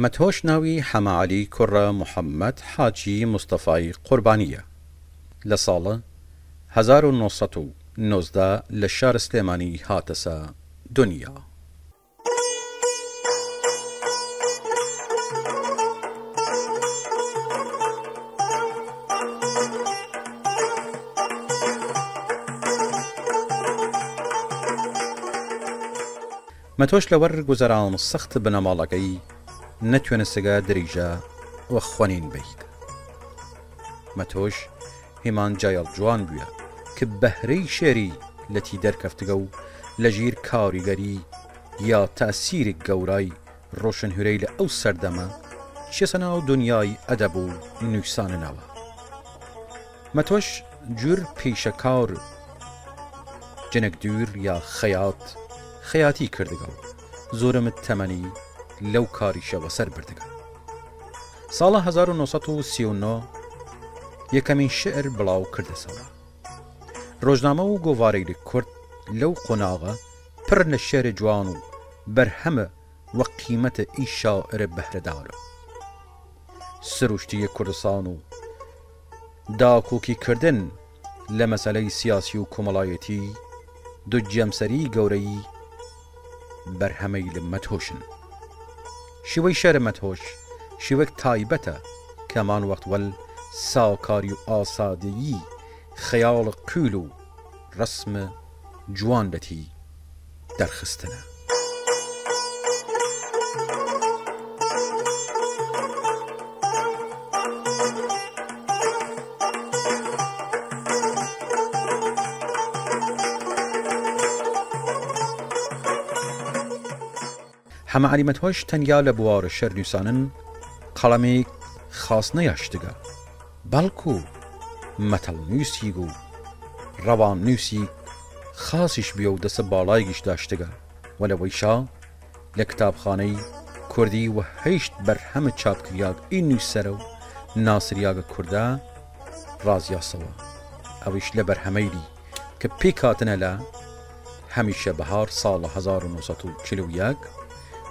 مەتۆش ناوی حەمەعەلی کوڕە محەممەد حاجی مستەفای قوربانیە لە ساڵە 1990 لە شار سلێمانی هاتەسە دنیا. مەتۆش لەوەر گوزەران سەخت بنەماڵەکەی نەتوێنە سگە دریژە وە خوێنین بیت. مەتۆش هێمان جایەڵ جوان بووە کە بەهرەی شێری لەتی دەرکەفتگە و لە ژیر کاریگەری یا تەسیرێک گەورای ڕۆشنهورەی لە ئەو سەردەمە چێسە ناو دنیای ئەدەب و نووسانەوە. مەتۆش جور پیشەکار جنێک دوور یا خەیاتی کردگە و زۆرمت تەمەنی لەو کاریشەوە سەر بردگە. ساڵە 1939 یەکەمین شعر بڵاو کردەسەوە. ڕۆژنامە و گۆڤارەی کورد لەو قۆناغە پڕ لە شێرە جوان و بەرهەمە وە قیمەتە ئی شاعرە بەهرەدارە. سروشتیە کوردستان و داکۆکیکردن لە مەسەلەی سیاسی و کۆمەڵایەتی دوو جەمسەری گەورەی بەرهەمەی لە مەتۆشن. شیوەی شێرە مەتۆش شیوەک تایبەتە کەمان وەختوەل ساکاری و ئاسادەیی خەیاڵ قول و ڕسمە جوانبەتی دەرخستنە. حەمەعەلی مەتۆش تەنیا لە بوارە شەر نووسانن قەڵەمێک خاص نەیاشتگە، بەڵکو مەتەڵ نووسیگ و ڕەوان نووسی خاسیش بیە و دەسە باڵایگیش داشتگە و لەوەیشا لە کتابخانەی کوردی و هەیشت بەرهەمە چاپکریاگ ئین نووسەرە و ناسریاگە کووردە ڕازیاسەوە. ئەویش لە بەرهەمەیری کە پێک هاتنە لە هەمیشە بەهار ساڵە 1941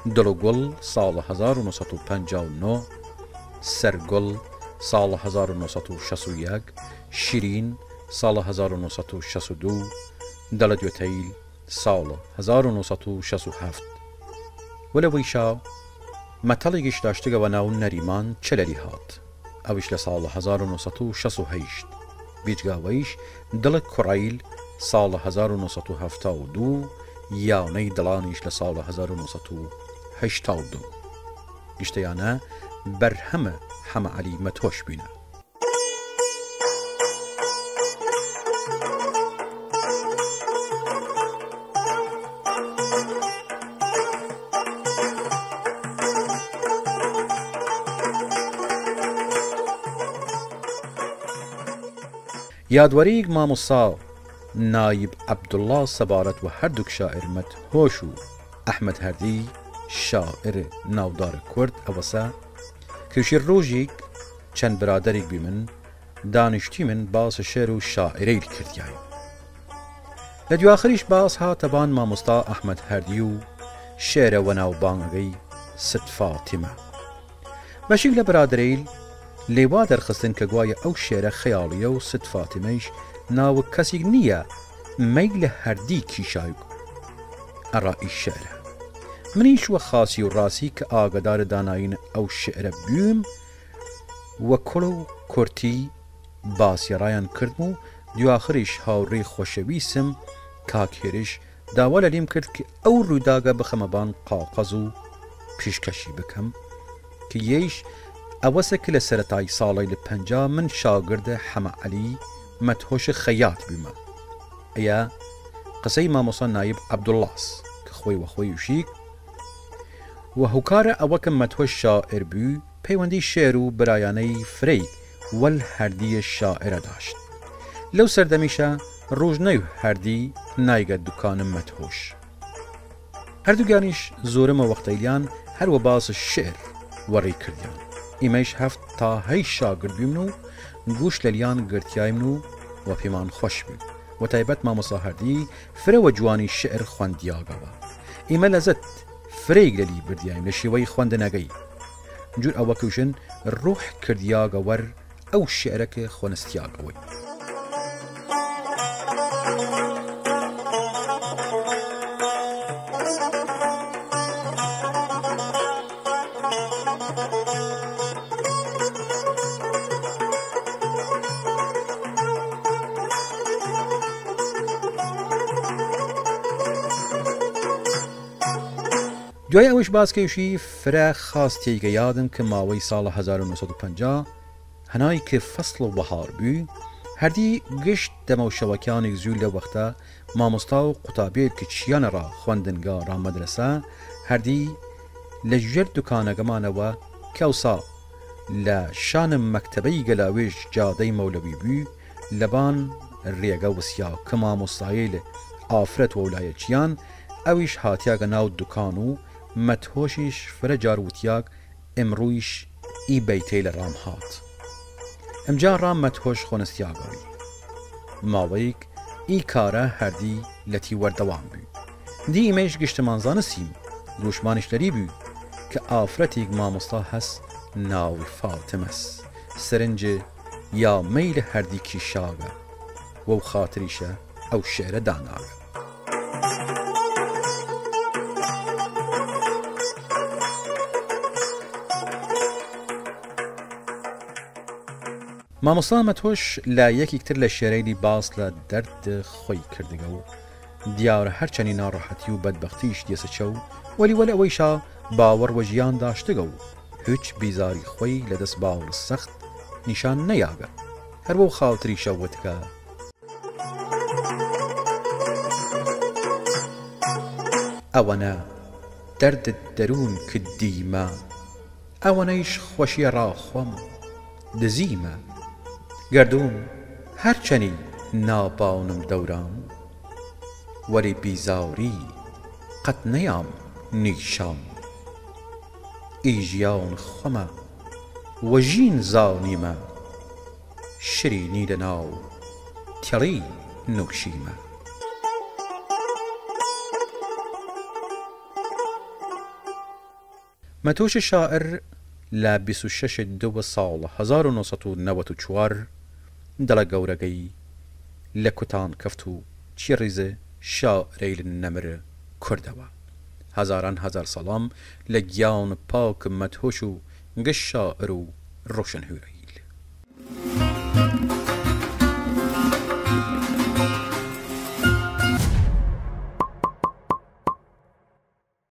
دڵوگوڵ ساڵە 1959 سەرگوڵ ساڵە 1961 شیرین ساڵە 1962 دەڵە دوێتەیل ساڵە 1967 و لەوەیشا مەتەڵێکیش داشتگەوە ناو نەریمان چەلەری هات. ئەویش لە ساڵە 1968 بیجگاوەیش دڵە کوڕایل ساڵە 1972 یاونەی دڵانیش لە ساڵە 1982 گشتیانە بەرهەمە حەمەعەلی مەتۆش بینە. یادوەرەیەک مامۆستا نایب عەبدوڵڵا سەبارەت و هەردووک شاعر مەتۆش و ئەحمەد هەردی شاعر ناودارە کورد ئەوەسە کەوشی ڕۆژێک چەند برادێک بی من دانیشتی من باسە شێر و شاعرەی کردیایە. لە دواخریش باس هاتەبان مامۆستا ئەحمەد هەردی و شێرە وە ناوبانگەی ست فاتیمە. بەشێک لە برادرەیل لێوا دەرخستن کە گوایە ئەو شێرە خەیاڵیە و ست فاتیمەیش ناوە کەسێک نییە مەی لە هەردی کیشایک ئەڕائی شێرە. منیش وە خاسی و ڕاستی کە ئاگدارە داناین ئەو شعرە بووم وە کوڵ و کورتی باسیێڕایان کردم و دواخریش هاوڕێی خۆشەویستم کاکێرش داوا لە لێم کرد کە ئەو ڕووداگە بخەمەبان قاقەز و پیشکەشی بکەم کە یەیش ئەوەسە کە لە سەرەتای ساڵی لە 50 من شاگردە حەمەعەلی مەتۆش خەیات بوومە. ئەیە قسەی مامۆستا نایب عەبدوڵڵاس کە خۆی وەخۆی وشیک و هەوکارە ئەوە کە مەتۆش شاعر بوو پەیوەندی شێر و برایانەی فرەی وەل هەردیە شاعرە داشت. لەو سەردەمیشە ڕۆژنەی هەردی نایگە دوکانم مەتۆش. هەردووگانیش زۆرمە وەختەیلیان هەروە باسە شعر وەڕێ کردیان. ئیمەش هەفت تا 8 شاگرد بوومن و گوش لە لیان گرتیایمن و پێمان خۆش بوو و تایبەت مامۆستا هەردی فرەوە جوانی شعر خوێندیاگەوە. ئیمە لەزەت فرەیەک لەلی بردیایم لە شێوەی خوێندنەکەی جور ئەوە کەوشن ڕوح کردیاگە وەر ئەو شعرەکە خۆنستیاگەوەی. دوای ئەوش باسکەوشی فرە خاص تێیگە یادم کە ماوەی ساڵە 1950 هەنای کە فەسڵ و بەهار بوو هەردی گشت دەمەوشەوەکانی زوو لە وەختە مامۆستا و قوتابێت کە چیانەڕا خوێندنگا ڕامەدرسە هەردی لە ژێر دوکانەگەمانەوە کەوسا لە شانم مەکتەبەی گەلاوێژ جادەی مەولەوی بوو لەبان ڕێگە وسیا کە مامۆستایە لە ئافرەت وەولایەتیان ئەویش هاتیاگە ناو دوکان و مەتهۆشیش فرە جاروتیاک ئەمڕوویش ئی بەیتەی لە ڕام هات. ئەمجا ڕام مەتهۆش خۆنستیاگەوی ماوەیەک ئی کارە هەردی لەتی وەردەوام بوو. دی ئیمەش گشتمانزانسیم گوشمانش لەری بوو کە ئافرەتێک مامۆستا هەست ناوی فاتمەس سرنجە یا مەیلە هەردی کیشاگە وەو خاتریشە ئەو شێرە داناگە. مامۆستا مەتۆش لە یەکێکتر لە شێرەی باس لە دەرد خۆی کردگە و دیارە هەرچەنی ناڕەحەتی و بەدبەختیش دێسەچە و وەلیوەل ئەوەیشا باوەڕ وە ژیان داشتگە و هیچ بیزاری خۆی لە دەست باوەڕ سەخت نیشان نەیاگە هەر بۆ خاوتری شەوتکە ئەوەنە دەردت دەروون کردیمە ئەوەنەیش خۆشیە ڕاخۆم دزیمە گردوون هەرچەنی ناپاونم دەورام وەری بیزاری قەت نەیام نیشام ئیژیان خۆمە وەژین زانیمە شرینی لەناو تێڵی نوکشیمە. مەتۆش شاعر لە 26 دووە ساڵە 1994 دڵە گەورەگەی لە کوتان کەفت و چیڕیزە شاعرەی نەمرە کوردەوە. هەزاران هەزار سەڵام لە گیان پاک مەتهۆش و گەش شاعر و ڕۆشنهوێی.